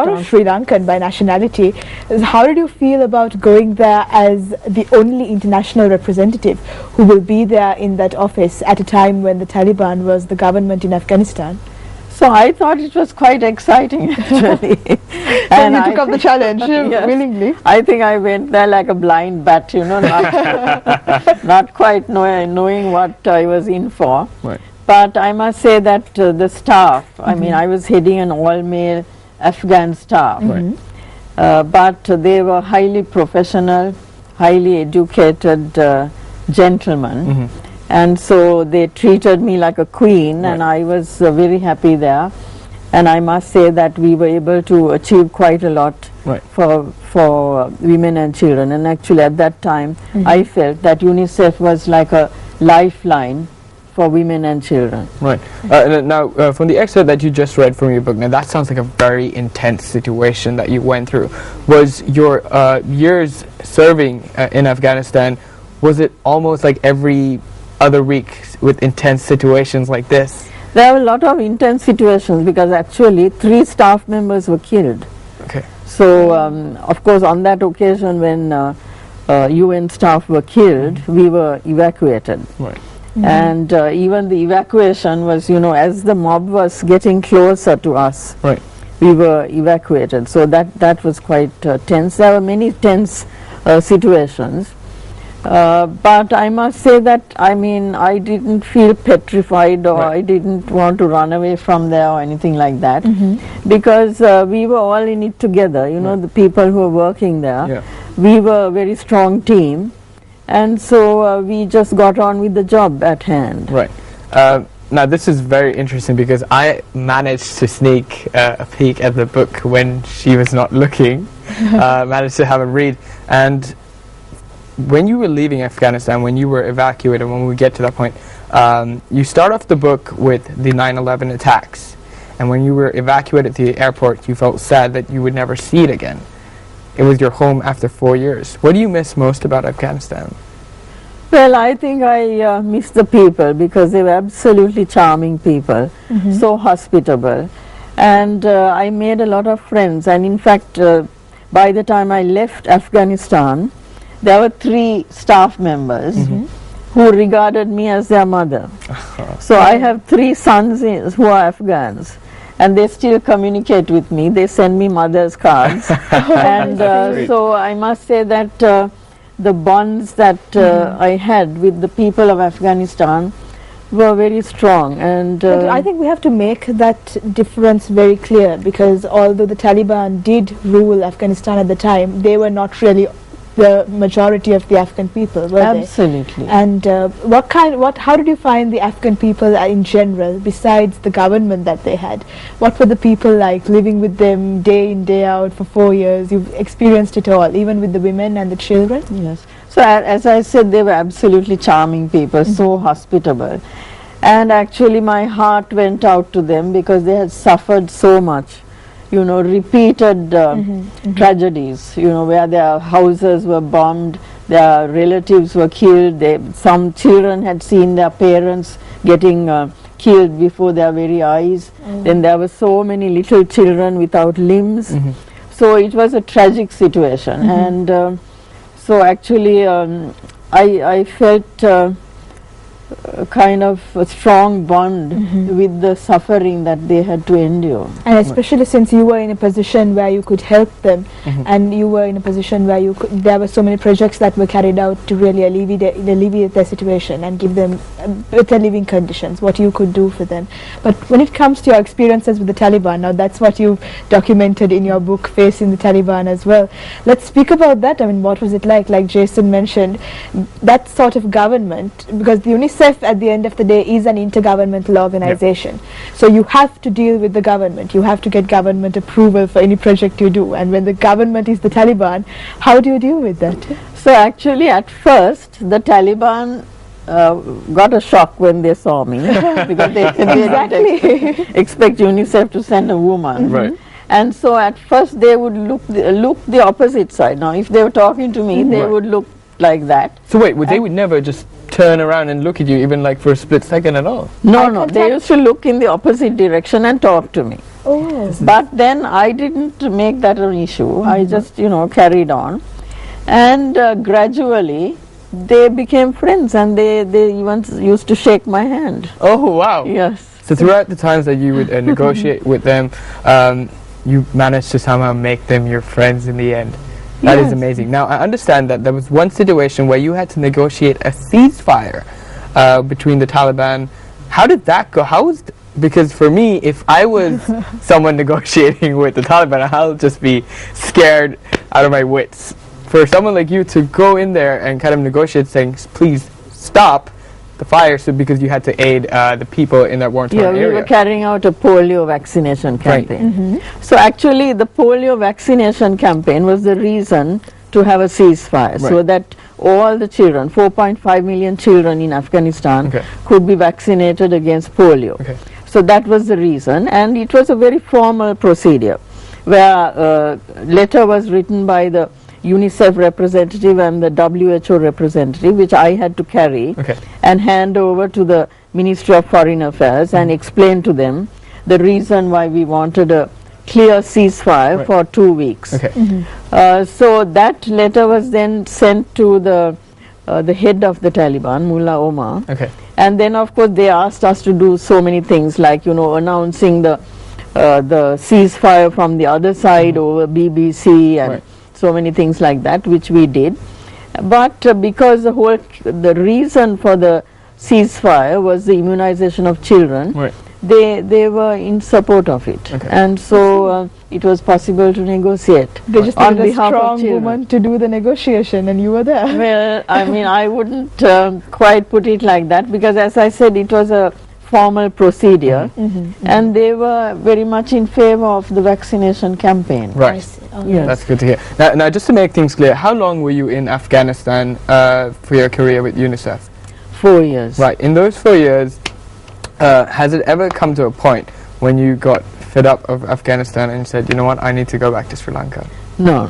you're a Sri Lankan by nationality. How did you feel about going there as the only international representative who will be there in that office at a time when the Taliban was the government in Afghanistan? So I thought it was quite exciting, actually. And you took up the challenge willingly. I think I went there like a blind bat, you know, not quite knowing what I was in for. Right. But I must say that the staff, I mean, I was heading an all-male Afghan staff. But they were highly professional, highly educated gentlemen. And so they treated me like a queen, and I was very happy there. And I must say that we were able to achieve quite a lot for women and children. And actually at that time, I felt that UNICEF was like a lifeline for women and children. Right. Now, from the excerpt that you just read from your book, now that sounds like a very intense situation that you went through. Was your years serving in Afghanistan, was it almost like every other week with intense situations like this? There were a lot of intense situations because actually 3 staff members were killed. Okay. So, of course, on that occasion when UN staff were killed, we were evacuated. Right. And even the evacuation was, you know, as the mob was getting closer to us, we were evacuated. So that was quite tense. There were many tense situations. But I must say that, I mean, I didn't feel petrified or I didn't want to run away from there or anything like that, because we were all in it together, you know, the people who were working there. We were a very strong team, and so we just got on with the job at hand. Right. Now this is very interesting because I managed to sneak a peek at the book when she was not looking, managed to have a read, and when you were leaving Afghanistan, when you were evacuated, when we get to that point, you start off the book with the 9/11 attacks. And when you were evacuated to the airport, you felt sad that you would never see it again. It was your home after 4 years. What do you miss most about Afghanistan? Well, I think I miss the people because they were absolutely charming people, so hospitable. And I made a lot of friends. And in fact, by the time I left Afghanistan, there were 3 staff members who regarded me as their mother. So I have 3 sons who are Afghans, and they still communicate with me. They send me mother's cards. And so I must say that the bonds that I had with the people of Afghanistan were very strong. And I think we have to make that difference very clear, because although the Taliban did rule Afghanistan at the time, they were not really the majority of the Afghan people, were they? Absolutely. And how did you find the Afghan people in general, besides the government that they had? What were the people like, living with them day in, day out for 4 years? You've experienced it all, even with the women and the children? Yes. So as I said, they were absolutely charming people, so hospitable. And actually my heart went out to them because they had suffered so much. You know, repeated tragedies, you know, where their houses were bombed, their relatives were killed, some children had seen their parents getting killed before their very eyes. Then there were so many little children without limbs. So it was a tragic situation. And so actually I felt kind of a strong bond with the suffering that they had to endure. And especially since you were in a position where you could help them, and you were in a position where there were so many projects that were carried out to really alleviate their situation and give them better living conditions, what you could do for them. But when it comes to your experiences with the Taliban, now that's what you've documented in your book, Facing the Taliban, as well. Let's speak about that. I mean, what was it like Jason mentioned, that sort of government, because the UNICEF at the end of the day is an intergovernmental organization. So you have to deal with the government. You have to get government approval for any project you do. And when the government is the Taliban, how do you deal with that? So actually at first the Taliban got a shock when they saw me because they didn't expect UNICEF to send a woman. And so at first they would look the opposite side. Now if they were talking to me, they would look like that. So wait, they would never just turn around and look at you even like for a split second at all? No, they used to look in the opposite direction and talk to me. Oh. But then I didn't make that an issue. I just, carried on. And gradually they became friends, and they even used to shake my hand. Oh, wow. Yes. So throughout the times that you would negotiate with them, you managed to somehow make them your friends in the end. That is Yes. amazing. Now, I understand that there was one situation where you had to negotiate a ceasefire between the Taliban. How did that go? Because for me, if I was someone negotiating with the Taliban, I'll just be scared out of my wits. For someone like you to go in there and kind of negotiate, saying, please stop the fire, so because you had to aid the people in that war-torn Yeah, area. we were carrying out a polio vaccination Right. campaign. So actually the polio vaccination campaign was the reason to have a ceasefire, so Right. that all the children, 4.5 million children in Afghanistan, Okay. could be vaccinated against polio. Okay. So that was the reason, and it was a very formal procedure, where a letter was written by the UNICEF representative and the WHO representative, which I had to carry Okay. and hand over to the Ministry of Foreign Affairs and explain to them the reason why we wanted a clear ceasefire Right. for 2 weeks. Okay. So that letter was then sent to the head of the Taliban, Mullah Omar, Okay. and then of course they asked us to do so many things, like announcing the ceasefire from the other side over BBC and Right. so many things like that, which we did. But because the reason for the ceasefire was the immunization of children, Right. they were in support of it, Okay. and so it was possible to negotiate They just on needed a behalf of strong children. woman to do the negotiation, and you were there. Well, I mean, I wouldn't quite put it like that, because as I said, it was a formal procedure, and they were very much in favor of the vaccination campaign. I Right. see. Oh, Yes. That's good to hear. Now, just to make things clear, how long were you in Afghanistan for your career with UNICEF? 4 years. Right. In those 4 years, has it ever come to a point when you got fed up of Afghanistan and you said, you know what, I need to go back to Sri Lanka? No,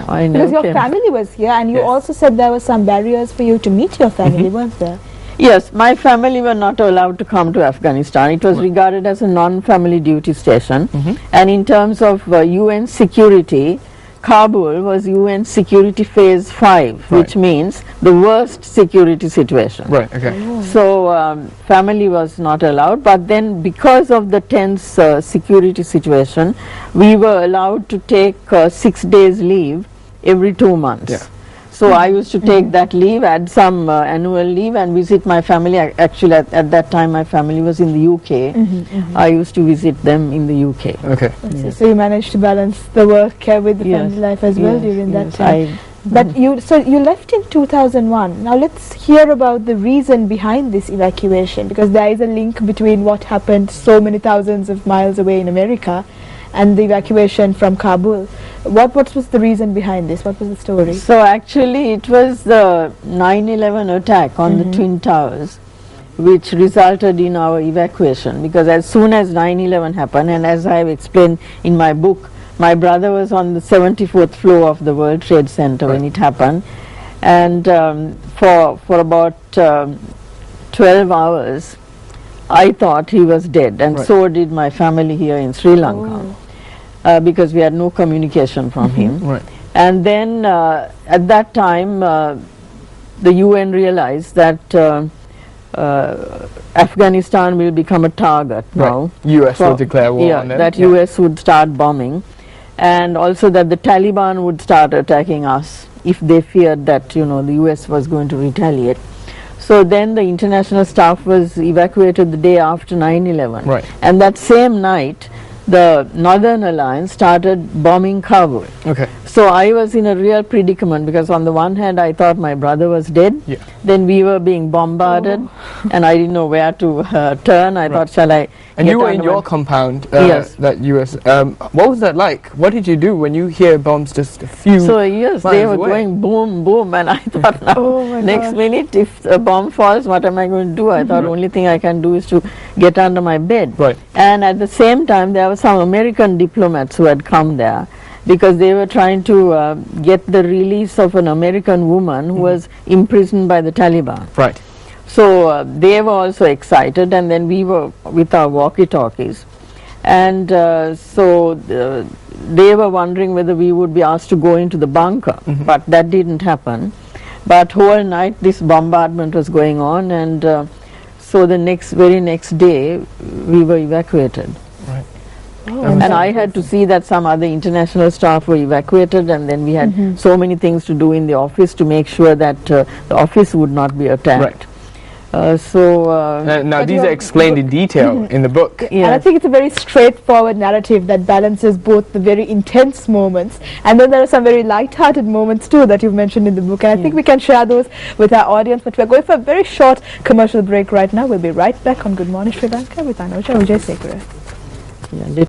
I never Because your came. family was here, and you Yes. also said there were some barriers for you to meet your family, weren't there? Yes, my family were not allowed to come to Afghanistan. It was regarded as a non-family duty station, and in terms of UN security, Kabul was UN security phase 5, which means the worst security situation. Right. Okay. So family was not allowed, but then because of the tense security situation, we were allowed to take 6 days leave every 2 months. Yeah. So I used to take that leave, add some annual leave, and visit my family. Actually, at that time my family was in the UK. I used to visit them in the UK. Okay. Yes. So you managed to balance the work with the Yes. family life as well Yes, during that yes, time. But you left in 2001. Now let's hear about the reason behind this evacuation, because there is a link between what happened so many thousands of miles away in America and the evacuation from Kabul. What was the reason behind this? What was the story? So actually it was the 9/11 attack on the Twin Towers which resulted in our evacuation, because as soon as 9/11 happened, and as I have explained in my book, my brother was on the 74th floor of the World Trade Center when it happened, and for about 12 hours I thought he was dead, and so did my family here in Sri Lanka. Because we had no communication from him. Right. And then at that time the UN realized that Afghanistan will become a target now. US will declare war Yeah, on them. that US would start bombing, and also that the Taliban would start attacking us if they feared that the US was going to retaliate. So then the international staff was evacuated the day after 9/11. Right. And that same night the Northern Alliance started bombing Kabul. Okay. So I was in a real predicament, because on the one hand I thought my brother was dead, Yeah. then we were being bombarded, and I didn't know where to turn. I thought, shall I And get you were in under your my- compound, Yes. that US. What was that like? What did you do when you hear bombs just a few? So yes, they miles were away? going boom, boom, and I thought, now, Oh my next gosh. minute, if a bomb falls, what am I going to do? I thought, only thing I can do is to get under my bed. Right. And at the same time, there were some American diplomats who had come there, because they were trying to get the release of an American woman who was imprisoned by the Taliban. Right. So they were also excited, and then we were with our walkie-talkies. and they were wondering whether we would be asked to go into the bunker, but that didn't happen. But whole night this bombardment was going on, and so the very next day we were evacuated. Right. Oh, And I had to see that some other international staff were evacuated, and then we had so many things to do in the office to make sure that the office would not be attacked. Now these are explained in detail in the book. And I think it's a very straightforward narrative that balances both the very intense moments, and then there are some very light-hearted moments too that you've mentioned in the book, and I think we can share those with our audience. But we're going for a very short commercial break right now. We'll be right back on Good Morning Sri Lanka with Anuja Vijay Sekara. Yeah,